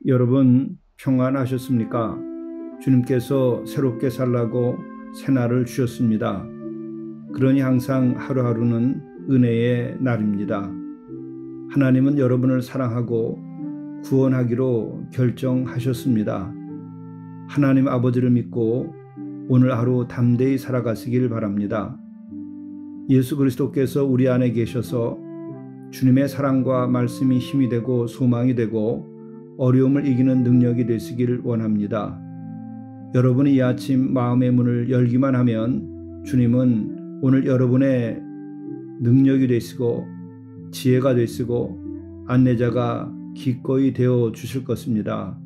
여러분 평안하셨습니까? 주님께서 새롭게 살라고 새날을 주셨습니다. 그러니 항상 하루하루는 은혜의 날입니다. 하나님은 여러분을 사랑하고 구원하기로 결정하셨습니다. 하나님 아버지를 믿고 오늘 하루 담대히 살아가시길 바랍니다. 예수 그리스도께서 우리 안에 계셔서 주님의 사랑과 말씀이 힘이 되고 소망이 되고 어려움을 이기는 능력이 되시길 원합니다. 여러분이 이 아침 마음의 문을 열기만 하면 주님은 오늘 여러분의 능력이 되시고 지혜가 되시고 안내자가 기꺼이 되어 주실 것입니다.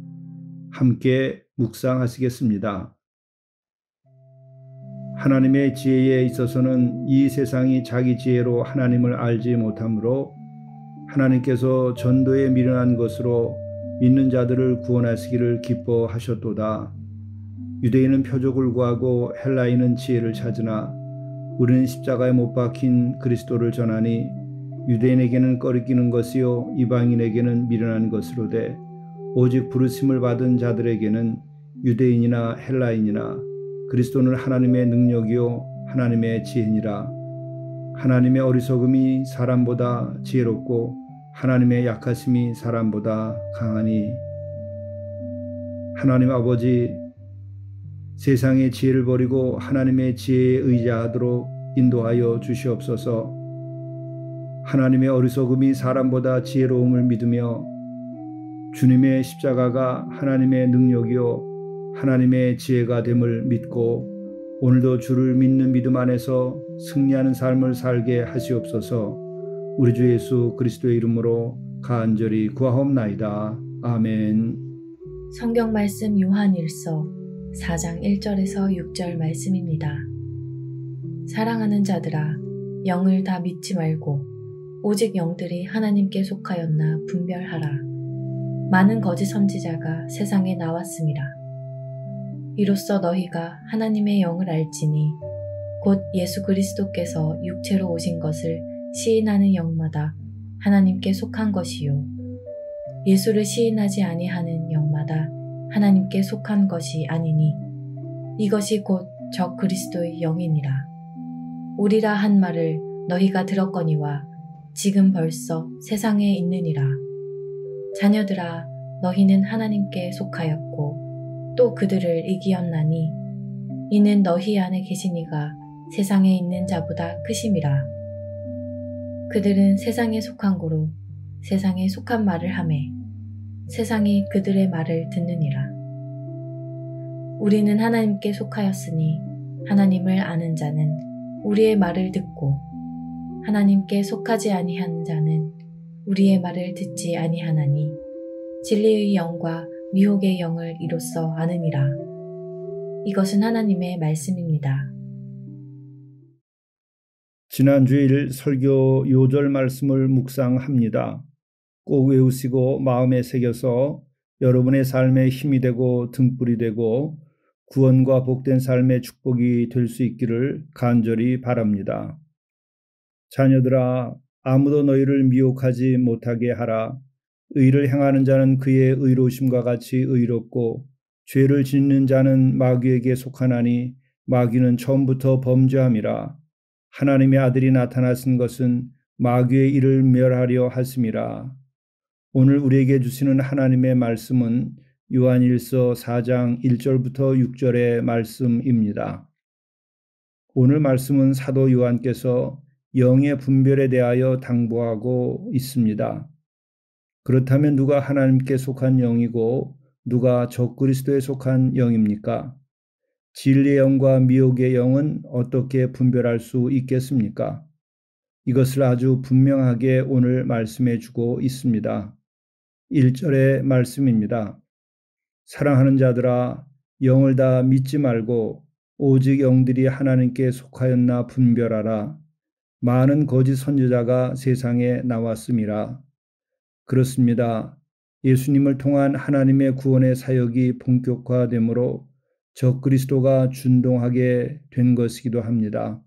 함께 묵상하시겠습니다. 하나님의 지혜에 있어서는 이 세상이 자기 지혜로 하나님을 알지 못하므로 하나님께서 전도에 미련한 것으로 믿는 자들을 구원하시기를 기뻐하셨도다. 유대인은 표적을 구하고 헬라인은 지혜를 찾으나 우리는 십자가에 못 박힌 그리스도를 전하니 유대인에게는 꺼리끼는 것이요 이방인에게는 미련한 것으로 돼 오직 부르심을 받은 자들에게는 유대인이나 헬라인이나 그리스도는 하나님의 능력이요 하나님의 지혜니라. 하나님의 어리석음이 사람보다 지혜롭고 하나님의 약하심이 사람보다 강하니. 하나님 아버지, 세상의 지혜를 버리고 하나님의 지혜에 의지하도록 인도하여 주시옵소서. 하나님의 어리석음이 사람보다 지혜로움을 믿으며 주님의 십자가가 하나님의 능력이요 하나님의 지혜가 됨을 믿고 오늘도 주를 믿는 믿음 안에서 승리하는 삶을 살게 하시옵소서. 우리 주 예수 그리스도의 이름으로 간절히 구하옵나이다. 아멘. 성경 말씀 요한일서 4장 1절에서 6절 말씀입니다. 사랑하는 자들아, 영을 다 믿지 말고 오직 영들이 하나님께 속하였나 분별하라. 많은 거짓 선지자가 세상에 나왔음이라. 이로써 너희가 하나님의 영을 알지니 곧 예수 그리스도께서 육체로 오신 것을 시인하는 영마다 하나님께 속한 것이요 예수를 시인하지 아니하는 영마다 하나님께 속한 것이 아니니 이것이 곧 적 그리스도의 영이니라. 우리라 한 말을 너희가 들었거니와 지금 벌써 세상에 있느니라. 자녀들아, 너희는 하나님께 속하였고 또 그들을 이기었나니 이는 너희 안에 계신 이가 세상에 있는 자보다 크심이라. 그들은 세상에 속한 고로 세상에 속한 말을 하매 세상이 그들의 말을 듣느니라. 우리는 하나님께 속하였으니 하나님을 아는 자는 우리의 말을 듣고 하나님께 속하지 아니하는 자는 우리의 말을 듣지 아니하나니 진리의 영과 미혹의 영을 이로써 아느니라. 이것은 하나님의 말씀입니다. 지난 주일 설교 요절 말씀을 묵상합니다. 꼭 외우시고 마음에 새겨서 여러분의 삶에 힘이 되고 등불이 되고 구원과 복된 삶의 축복이 될 수 있기를 간절히 바랍니다. 자녀들아, 아무도 너희를 미혹하지 못하게 하라. 의를 행하는 자는 그의 의로우심과 같이 의롭고 죄를 짓는 자는 마귀에게 속하나니 마귀는 처음부터 범죄함이라. 하나님의 아들이 나타나신 것은 마귀의 일을 멸하려 하심이라. 오늘 우리에게 주시는 하나님의 말씀은 요한일서 4장 1절부터 6절의 말씀입니다. 오늘 말씀은 사도 요한께서 영의 분별에 대하여 당부하고 있습니다. 그렇다면 누가 하나님께 속한 영이고 누가 적그리스도에 속한 영입니까? 진리의 영과 미혹의 영은 어떻게 분별할 수 있겠습니까? 이것을 아주 분명하게 오늘 말씀해 주고 있습니다. 1절의 말씀입니다. 사랑하는 자들아, 영을 다 믿지 말고 오직 영들이 하나님께 속하였나 분별하라. 많은 거짓 선지자가 세상에 나왔음이라. 그렇습니다. 예수님을 통한 하나님의 구원의 사역이 본격화되므로 적그리스도가 준동하게 된 것이기도 합니다.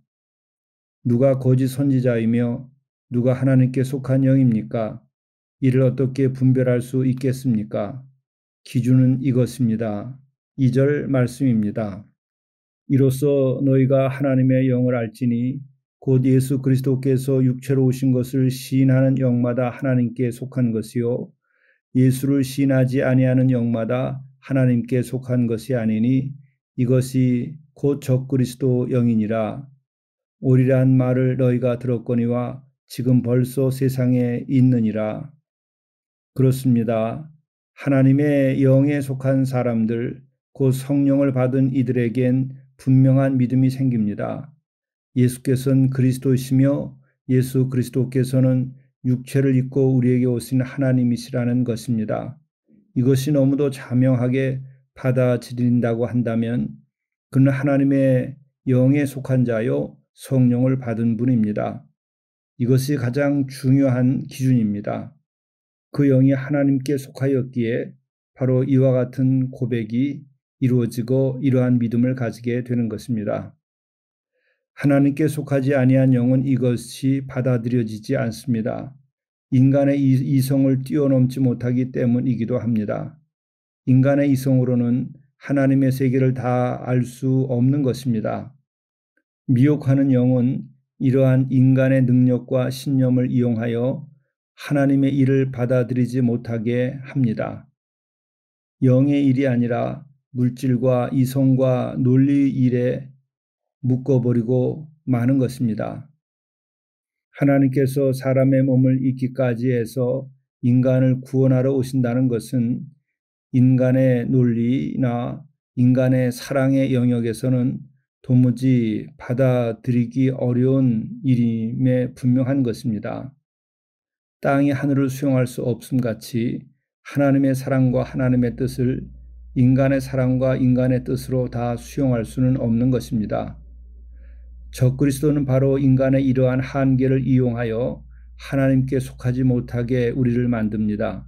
누가 거짓 선지자이며 누가 하나님께 속한 영입니까? 이를 어떻게 분별할 수 있겠습니까? 기준은 이것입니다. 2절 말씀입니다. 이로써 너희가 하나님의 영을 알지니 곧 예수 그리스도께서 육체로 오신 것을 시인하는 영마다 하나님께 속한 것이요 예수를 시인하지 아니하는 영마다 하나님께 속한 것이 아니니 이것이 곧 적그리스도 영이니라. 오리란 말을 너희가 들었거니와 지금 벌써 세상에 있느니라. 그렇습니다. 하나님의 영에 속한 사람들, 곧 성령을 받은 이들에겐 분명한 믿음이 생깁니다. 예수께서는 그리스도이시며 예수 그리스도께서는 육체를 입고 우리에게 오신 하나님이시라는 것입니다. 이것이 너무도 자명하게 받아들인다고 한다면 그는 하나님의 영에 속한 자요 성령을 받은 분입니다. 이것이 가장 중요한 기준입니다. 그 영이 하나님께 속하였기에 바로 이와 같은 고백이 이루어지고 이러한 믿음을 가지게 되는 것입니다. 하나님께 속하지 아니한 영은 이것이 받아들여지지 않습니다. 인간의 이성을 뛰어넘지 못하기 때문이기도 합니다. 인간의 이성으로는 하나님의 세계를 다 알 수 없는 것입니다. 미혹하는 영은 이러한 인간의 능력과 신념을 이용하여 하나님의 일을 받아들이지 못하게 합니다. 영의 일이 아니라 물질과 이성과 논리 일에 묶어버리고 마는 것입니다. 하나님께서 사람의 몸을 입기까지 해서 인간을 구원하러 오신다는 것은 인간의 논리나 인간의 사랑의 영역에서는 도무지 받아들이기 어려운 일임에 분명한 것입니다. 땅이 하늘을 수용할 수 없음 같이 하나님의 사랑과 하나님의 뜻을 인간의 사랑과 인간의 뜻으로 다 수용할 수는 없는 것입니다. 적그리스도는 바로 인간의 이러한 한계를 이용하여 하나님께 속하지 못하게 우리를 만듭니다.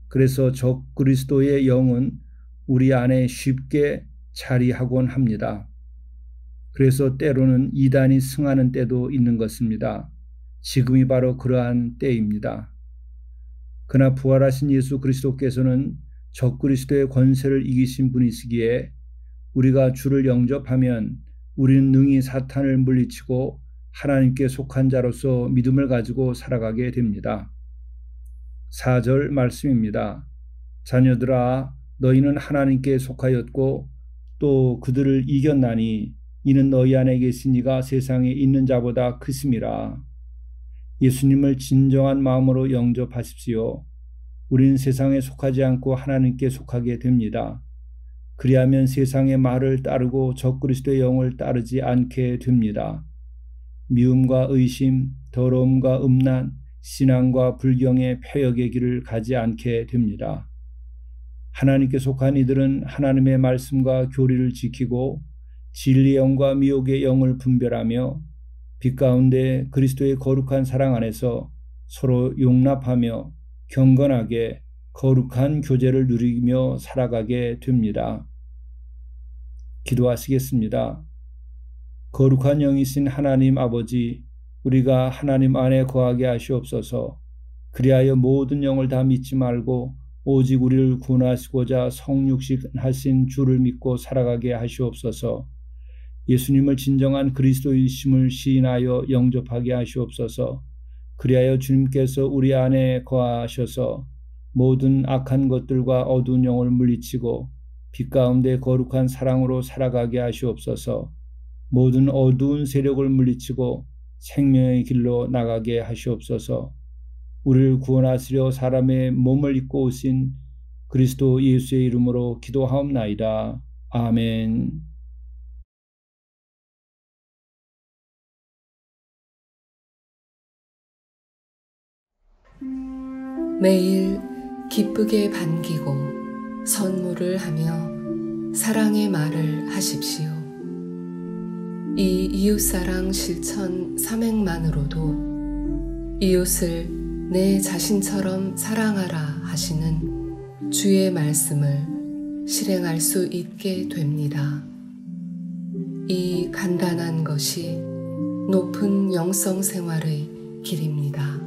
그래서 적그리스도의 영은 우리 안에 쉽게 자리하곤 합니다. 그래서 때로는 이단이 승하는 때도 있는 것입니다. 지금이 바로 그러한 때입니다. 그러나 부활하신 예수 그리스도께서는 적그리스도의 권세를 이기신 분이시기에 우리가 주를 영접하면 우리는 능히 사탄을 물리치고 하나님께 속한 자로서 믿음을 가지고 살아가게 됩니다. 4절 말씀입니다. 자녀들아 너희는 하나님께 속하였고 또 그들을 이겼나니 이는 너희 안에 계신 이가 세상에 있는 자보다 크심이라. 예수님을 진정한 마음으로 영접하십시오. 우리는 세상에 속하지 않고 하나님께 속하게 됩니다. 그리하면 세상의 말을 따르고 적그리스도의 영을 따르지 않게 됩니다. 미움과 의심, 더러움과 음란, 신앙과 불경의 패역의 길을 가지 않게 됩니다. 하나님께 속한 이들은 하나님의 말씀과 교리를 지키고 진리의 영과 미혹의 영을 분별하며 빛 가운데 그리스도의 거룩한 사랑 안에서 서로 용납하며 경건하게 거룩한 교제를 누리며 살아가게 됩니다. 기도하시겠습니다. 거룩한 영이신 하나님 아버지, 우리가 하나님 안에 거하게 하시옵소서. 그리하여 모든 영을 다 믿지 말고 오직 우리를 구원하시고자 성육신하신 주를 믿고 살아가게 하시옵소서. 예수님을 진정한 그리스도이심을 시인하여 영접하게 하시옵소서. 그리하여 주님께서 우리 안에 거하셔서 모든 악한 것들과 어두운 영을 물리치고 빛 가운데 거룩한 사랑으로 살아가게 하시옵소서. 모든 어두운 세력을 물리치고 생명의 길로 나가게 하시옵소서. 우리를 구원하시려 사람의 몸을 입고 오신 그리스도 예수의 이름으로 기도하옵나이다. 아멘. 매일 기쁘게 반기고 선물을 하며 사랑의 말을 하십시오. 이 이웃사랑 실천 삼행만으로도 이웃을 내 자신처럼 사랑하라 하시는 주의 말씀을 실행할 수 있게 됩니다. 이 간단한 것이 높은 영성 생활의 길입니다.